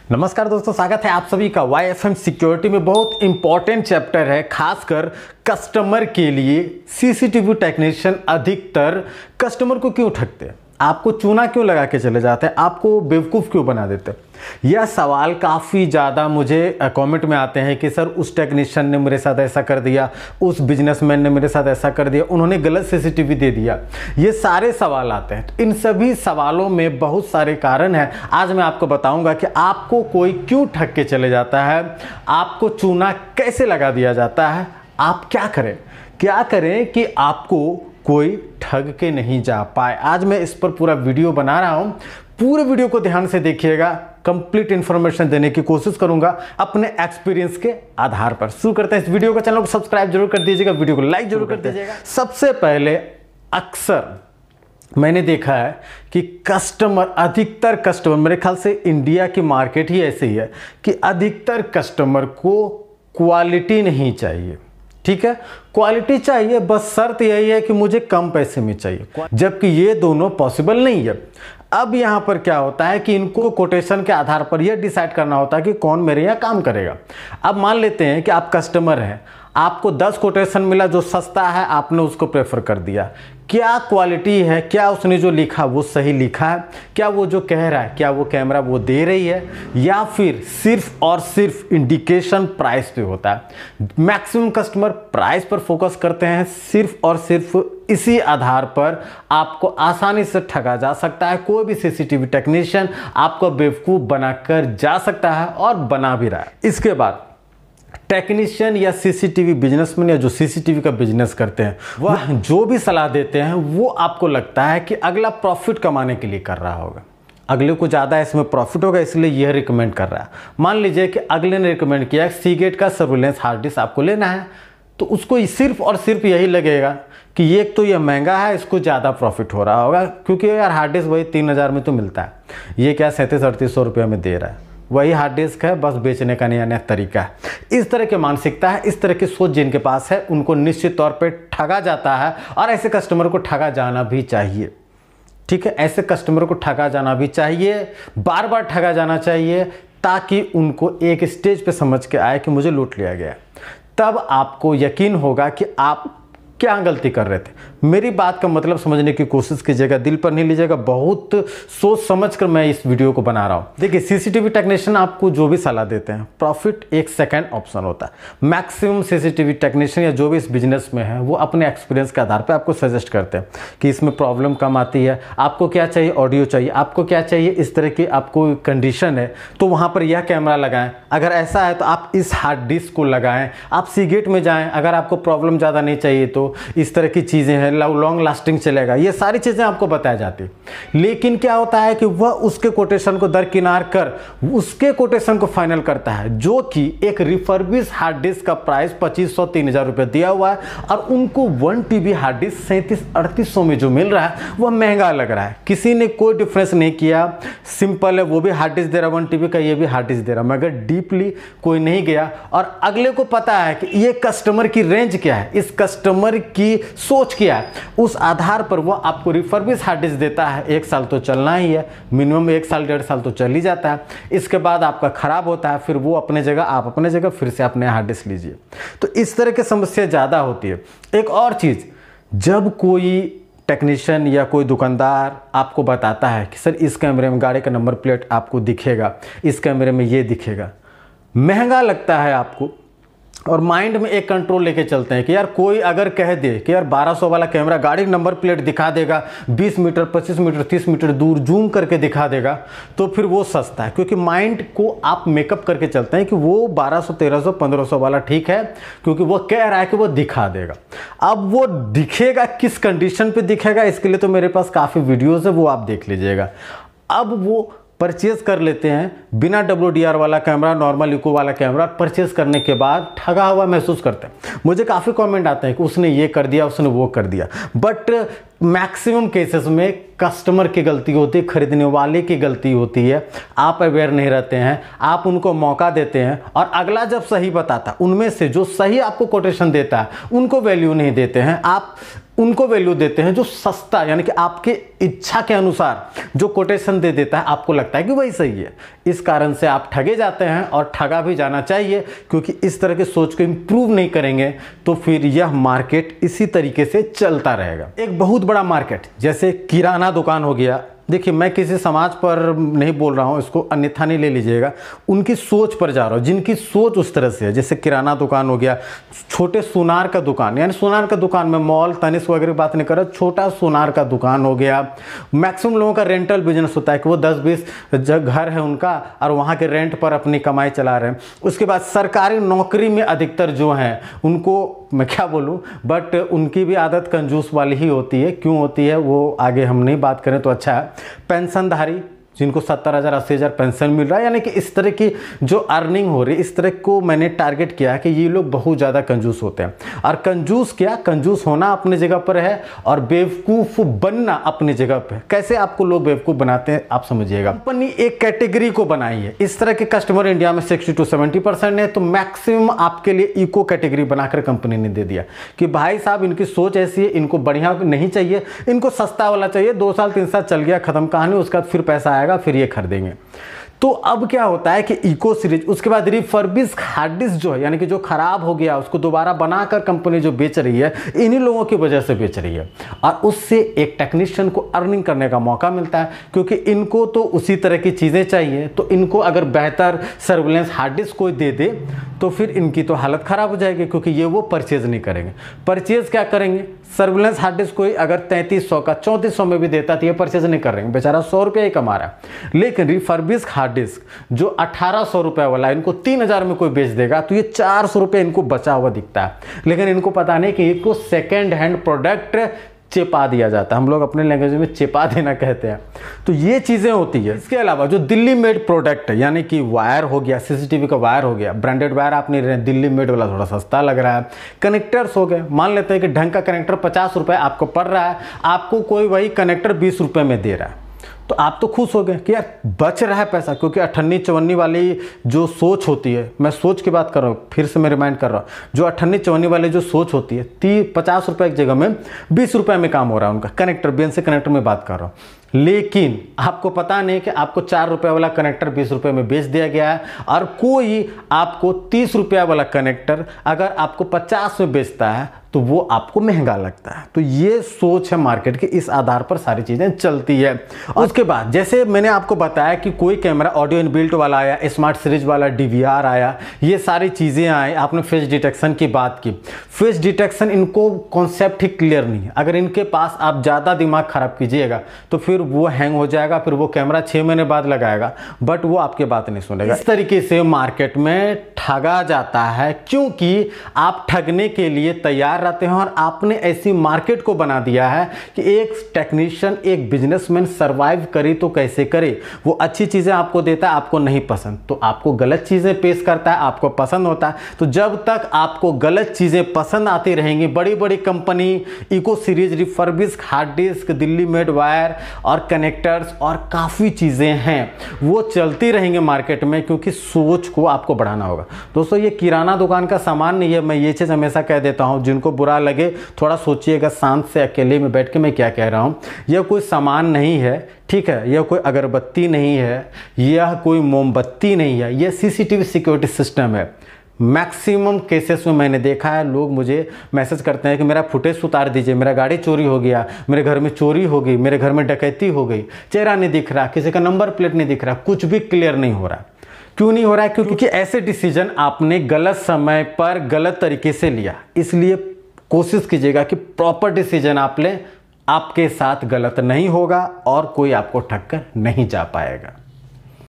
नमस्कार दोस्तों, स्वागत है आप सभी का YFM सिक्योरिटी में। बहुत इंपॉर्टेंट चैप्टर है, खासकर कस्टमर के लिए। सीसीटीवी टेक्नीशियन अधिकतर कस्टमर को क्यों ठगते हैं, आपको चूना क्यों लगा के चले जाते हैं, आपको बेवकूफ़ क्यों बना देते हैं। यह सवाल काफ़ी ज़्यादा मुझे कमेंट में आते हैं कि सर उस टेक्नीशियन ने मेरे साथ ऐसा कर दिया, उस बिजनेसमैन ने मेरे साथ ऐसा कर दिया, उन्होंने गलत सीसीटीवी दे दिया। ये सारे सवाल आते हैं। इन सभी सवालों में बहुत सारे कारण हैं। आज मैं आपको बताऊंगा कि आपको कोई क्यों ठग के चले जाता है, आपको चूना कैसे लगा दिया जाता है, आप क्या करें कि आपको कोई ठग के नहीं जा पाए। आज मैं इस पर पूरा वीडियो बना रहा हूं। पूरे वीडियो को ध्यान से देखिएगा, कंप्लीट इंफॉर्मेशन देने की कोशिश करूंगा अपने एक्सपीरियंस के आधार पर। शुरू करते हैं इस वीडियो को। चैनल को सब्सक्राइब जरूर कर दीजिएगा, वीडियो को लाइक जरूर कर दीजिएगा। सबसे पहले अक्सर मैंने देखा है कि अधिकतर कस्टमर, मेरे ख्याल से इंडिया की मार्केट ही ऐसी है कि अधिकतर कस्टमर को क्वालिटी नहीं चाहिए। ठीक है, क्वालिटी चाहिए, बस शर्त यही है कि मुझे कम पैसे में चाहिए, जबकि ये दोनों पॉसिबल नहीं है। अब यहाँ पर क्या होता है कि इनको कोटेशन के आधार पर यह डिसाइड करना होता है कि कौन मेरे यहाँ काम करेगा। अब मान लेते हैं कि आप कस्टमर हैं, आपको 10 कोटेशन मिला, जो सस्ता है आपने उसको प्रेफर कर दिया। क्या क्वालिटी है, क्या उसने जो लिखा वो सही लिखा है, क्या वो जो कह रहा है क्या वो कैमरा वो दे रही है, या फिर सिर्फ और सिर्फ इंडिकेशन प्राइस पे होता है। मैक्सिमम कस्टमर प्राइस पर फोकस करते हैं, सिर्फ और सिर्फ इसी आधार पर आपको आसानी से ठगा जा सकता है। कोई भी सीसीटीवी टेक्नीशियन आपको बेवकूफ़ बनाकर जा सकता है और बना भी रहा है। इसके बाद टेक्नीशियन या सीसीटीवी बिजनेसमैन या जो सीसीटीवी का बिजनेस करते हैं, वह जो भी सलाह देते हैं वो आपको लगता है कि अगला प्रॉफिट कमाने के लिए कर रहा होगा, अगले को ज़्यादा इसमें प्रॉफिट होगा इसलिए यह रिकमेंड कर रहा है। मान लीजिए कि अगले ने रिकमेंड किया सीगेट का सर्विलेंस हार्ड डिस्क आपको लेना है, तो उसको सिर्फ और सिर्फ यही लगेगा कि ये तो ये महंगा है, इसको ज़्यादा प्रॉफिट हो रहा होगा, क्योंकि यार हार्ड डिस्क वही 3000 में तो मिलता है, ये क्या 3700-3800 रुपये में दे रहा है, वही हार्ड डिस्क है, बस बेचने का नया नया तरीका है। इस तरह की मानसिकता है, इस तरह की सोच जिनके पास है, उनको निश्चित तौर पे ठगा जाता है। और ऐसे कस्टमर को ठगा जाना भी चाहिए। ठीक है, ऐसे कस्टमर को ठगा जाना भी चाहिए, बार बार ठगा जाना चाहिए, ताकि उनको एक स्टेज पे समझ के आए कि मुझे लूट लिया गया। तब आपको यकीन होगा कि आप क्या गलती कर रहे थे। मेरी बात का मतलब समझने की कोशिश कीजिएगा, दिल पर नहीं लीजिएगा। बहुत सोच समझ कर मैं इस वीडियो को बना रहा हूँ। देखिए, सीसीटीवी टेक्नीशियन आपको जो भी सलाह देते हैं, प्रॉफिट एक सेकंड ऑप्शन होता है। मैक्सिमम सीसीटीवी टेक्नीशियन या जो भी इस बिजनेस में है वो अपने एक्सपीरियंस के आधार पर आपको सजेस्ट करते हैं कि इसमें प्रॉब्लम कम आती है, आपको क्या चाहिए, ऑडियो चाहिए, आपको क्या चाहिए, इस तरह की आपको कंडीशन है तो वहाँ पर यह कैमरा लगाएं, अगर ऐसा है तो आप इस हार्ड डिस्क को लगाएं, आप सीगेट में जाएं, अगर आपको प्रॉब्लम ज़्यादा नहीं चाहिए तो इस तरह की चीज़ें हैं, लॉन्ग लास्टिंग चलेगा। ये सारी चीज़ें आपको बताई जाती। लेकिन क्या होता है कि वह उसके कोटेशन को दरकिनार कर उसके कोटेशन को फाइनल करता है, जो कि एक रिफर्बिश हार्ड डिस्क का प्राइस 2500-3000 रुपये दिया हुआ है, और उनको 1 TB हार्ड डिस्क 3700-3800 में जो मिल रहा है वह महंगा लग रहा है। किसी ने कोई डिफरेंस नहीं किया, सिंपल है, वो भी हार्ड डिस्क दे रहा है 1 TB का, ये भी हार्ड डिस्क दे रहा है, मगर डीपली कोई नहीं गया। और अगले को पता है कि ये कस्टमर की रेंज क्या है, इस कस्टमर की सोच क्या है, उस आधार पर वो आपको रिफर्बिश हार्ड डिस्क देता है। 1 साल तो चलना ही है, मिनिमम 1 साल 1.5 साल तो चल ही जाता है। इसके बाद आपका खराब होता है, फिर वो अपने जगह, आप अपने जगह, फिर से अपने हार्ड डिस्क लीजिए। तो इस तरह की समस्या ज़्यादा होती है। एक और चीज़, जब कोई टेक्नीशियन या कोई दुकानदार आपको बताता है कि सर इस कैमरे में गाड़ी का नंबर प्लेट आपको दिखेगा, इस कैमरे में ये दिखेगा, महंगा लगता है आपको, और माइंड में एक कंट्रोल लेके चलते हैं कि यार कोई अगर कह दे कि यार 1200 वाला कैमरा गाड़ी नंबर प्लेट दिखा देगा, 20 मीटर 25 मीटर 30 मीटर दूर जूम करके दिखा देगा, तो फिर वो सस्ता है। क्योंकि माइंड को आप मेकअप करके चलते हैं कि वो 1200 1300 1500 वाला ठीक है, क्योंकि वो कह रहा है कि वो दिखा देगा। अब वो दिखेगा किस कंडीशन पे दिखेगा, इसके लिए तो मेरे पास काफ़ी वीडियोज़ है, वो आप देख लीजिएगा। अब वो परचेज़ कर लेते हैं बिना WDR वाला कैमरा, नॉर्मल इको वाला कैमरा, परचेज़ करने के बाद ठगा हुआ महसूस करते हैं। मुझे काफ़ी कमेंट आते हैं कि उसने ये कर दिया, उसने वो कर दिया। बट मैक्सिमम केसेस में कस्टमर की गलती होती है, खरीदने वाले की गलती होती है। आप अवेयर नहीं रहते हैं, आप उनको मौका देते हैं और अगला जब सही बताता, उनमें से जो सही आपको कोटेशन देता है उनको वैल्यू नहीं देते हैं, आप उनको वैल्यू देते हैं जो सस्ता यानी कि आपके इच्छा के अनुसार जो कोटेशन दे देता है, आपको लगता है कि वही सही है। इस कारण से आप ठगे जाते हैं और ठगा भी जाना चाहिए, क्योंकि इस तरह की सोच को इंप्रूव नहीं करेंगे तो फिर यह मार्केट इसी तरीके से चलता रहेगा। एक बहुत बड़ा मार्केट जैसे किराना दुकान हो गया, देखिए मैं किसी समाज पर नहीं बोल रहा हूँ, इसको अन्यथा नहीं ले लीजिएगा, उनकी सोच पर जा रहा हूँ, जिनकी सोच उस तरह से है। जैसे किराना दुकान हो गया, छोटे सोनार का दुकान, यानी सोनार का दुकान में मॉल तनिष्क वगैरह बात नहीं कर रहा, छोटा सोनार का दुकान हो गया। मैक्सिमम लोगों का रेंटल बिजनेस होता है कि वो 10-20 घर है उनका और वहाँ के रेंट पर अपनी कमाई चला रहे हैं। उसके बाद सरकारी नौकरी में अधिकतर जो हैं उनको मैं क्या बोलूं, बट उनकी भी आदत कंजूस वाली ही होती है। क्यों होती है वो आगे हम नहीं बात करें तो अच्छा है। पेंशनधारी जिनको 70,000 80,000 पेंशन मिल रहा है, यानी कि इस तरह की जो अर्निंग हो रही है, इस तरह को मैंने टारगेट किया है कि ये लोग बहुत ज़्यादा कंजूस होते हैं। और कंजूस क्या, कंजूस होना अपनी जगह पर है और बेवकूफ़ बनना अपनी जगह पर है। कैसे आपको लोग बेवकूफ़ बनाते हैं आप समझिएगा। कंपनी एक कैटेगरी को बनाई है, इस तरह के कस्टमर इंडिया में 60 to 70% है, तो मैक्सिमम आपके लिए इको कैटेगरी बनाकर कंपनी ने दे दिया कि भाई साहब इनकी सोच ऐसी है, इनको बढ़िया नहीं चाहिए, इनको सस्ता वाला चाहिए। 2 साल 3 साल चल गया, खत्म कहानी, उसके बाद फिर पैसा आएगा, फिर ये खरीदेंगे। तो अब क्या होता है कि इको सीरीज, उसके बाद रिफर्बिश हार्ड डिस्क जो है, यानी कि जो खराब हो गया उसको दोबारा बनाकर कंपनी जो बेच रही है, इन्हीं लोगों की वजह से बेच रही है। और उससे एक टेक्नीशियन को अर्निंग करने का मौका मिलता है, क्योंकि इनको तो उसी तरह की चीज़ें चाहिए। तो इनको अगर बेहतर सर्विलेंस हार्ड डिस्क कोई दे दे तो फिर इनकी तो हालत ख़राब हो जाएगी, क्योंकि ये वो परचेज नहीं करेंगे। परचेज क्या करेंगे, सर्विलेंस हार्ड डिस्क कोई अगर 3300 का 3400 में भी देता तो ये परचेज नहीं कर रहे हैं, बेचारा 100 रुपये ही कमा रहा है। लेकिन रिफर्बिश हार्ड डिस्क जो 1800 रुपये वाला इनको 3000 में कोई बेच देगा तो ये 400 रुपये इनको बचा हुआ दिखता है। लेकिन इनको पता नहीं कि इनको सेकेंड हैंड प्रोडक्ट चिपा दिया जाता है, हम लोग अपने लैंग्वेज में चिपा देना कहते हैं। तो ये चीज़ें होती है। इसके अलावा जो दिल्ली मेड प्रोडक्ट है, यानी कि वायर हो गया, सीसीटीवी का वायर हो गया, ब्रांडेड वायर आप नहीं रहे, दिल्ली मेड वाला थोड़ा सस्ता लग रहा है। कनेक्टर्स हो गए, मान लेते हैं कि ढंग का कनेक्टर 50 रुपये आपको पड़ रहा है, आपको कोई वही कनेक्टर 20 रुपये में दे रहा है, तो आप तो खुश हो गए कि यार बच रहा है पैसा। क्योंकि 58-54 वाली जो सोच होती है, मैं सोच की बात कर रहा हूँ, फिर से मैं रिमाइंड कर रहा हूँ, जो 58-54 वाली जो सोच होती है, 50 रुपये की जगह में 20 रुपये में काम हो रहा है उनका। कनेक्टर बेन से कनेक्टर में बात कर रहा हूँ, लेकिन आपको पता नहीं कि आपको 4 रुपये वाला कनेक्टर 20 रुपये में बेच दिया गया है, और कोई आपको 30 रुपये वाला कनेक्टर अगर आपको 50 में बेचता है तो वो आपको महंगा लगता है। तो ये सोच है मार्केट की, इस आधार पर सारी चीज़ें चलती है। उसके बाद जैसे मैंने आपको बताया कि कोई कैमरा ऑडियो इनबिल्ट वाला आया, स्मार्ट सीरीज वाला DVR आया, ये सारी चीज़ें आए। आपने फेस डिटेक्शन की बात की, फेस डिटेक्शन इनको कॉन्सेप्ट ही क्लियर नहीं है। अगर इनके पास आप ज़्यादा दिमाग खराब कीजिएगा तो फिर वो हैंग हो जाएगा, फिर वो कैमरा 6 महीने बाद लगाएगा, बट वो आपकी बात नहीं सुनेगा। इस तरीके से मार्केट में ठगा जाता है, क्योंकि आप ठगने के लिए तैयार रहते हैं और आपने ऐसी मार्केट को बना दिया है कि एक टेक्नीशियन, एक बिजनेसमैन सर्वाइव करे तो कैसे करे। वो अच्छी चीजें आपको देता है, आपको नहीं पसंद, तो आपको गलत चीजें पेश करता है, आपको पसंद होता है। तो जब तक आपको गलत चीजें पसंद आती रहेंगी, बड़ी बड़ी company eco series, refurbish hard disk, Delhi made wire और कनेक्टर्स और काफी चीजें हैं, वो चलती रहेंगे मार्केट में, क्योंकि सोच को आपको बढ़ाना होगा। दोस्तों ये किराना दुकान का सामान नहीं है, मैं ये चीज हमेशा कह देता हूं। जिनको बुरा लगे थोड़ा सोचिएगा शांत से, अकेले में बैठ के मैं क्या कह रहा हूं। यह कोई सामान नहीं है, ठीक है, यह कोई अगरबत्ती नहीं है, यह कोई मोमबत्ती नहीं है, यह CCTV सिक्योरिटी सिस्टम है। मैक्सिमम केसेस में मैंने देखा है, लोग मुझे मैसेज करते हैं कि मेरा फुटेज उतार दीजिए, मेरा गाड़ी चोरी हो गया, मेरे घर में चोरी हो गई, मेरे घर में डकैती हो गई, चेहरा नहीं दिख रहा, किसी का नंबर प्लेट नहीं दिख रहा, कुछ भी क्लियर नहीं हो रहा। क्यों नहीं हो रहा है? क्योंकि ऐसे डिसीजन आपने गलत समय पर गलत तरीके से लिया। इसलिए कोशिश कीजिएगा कि प्रॉपर डिसीजन आप लें, आपके साथ गलत नहीं होगा और कोई आपको ठग कर नहीं जा पाएगा।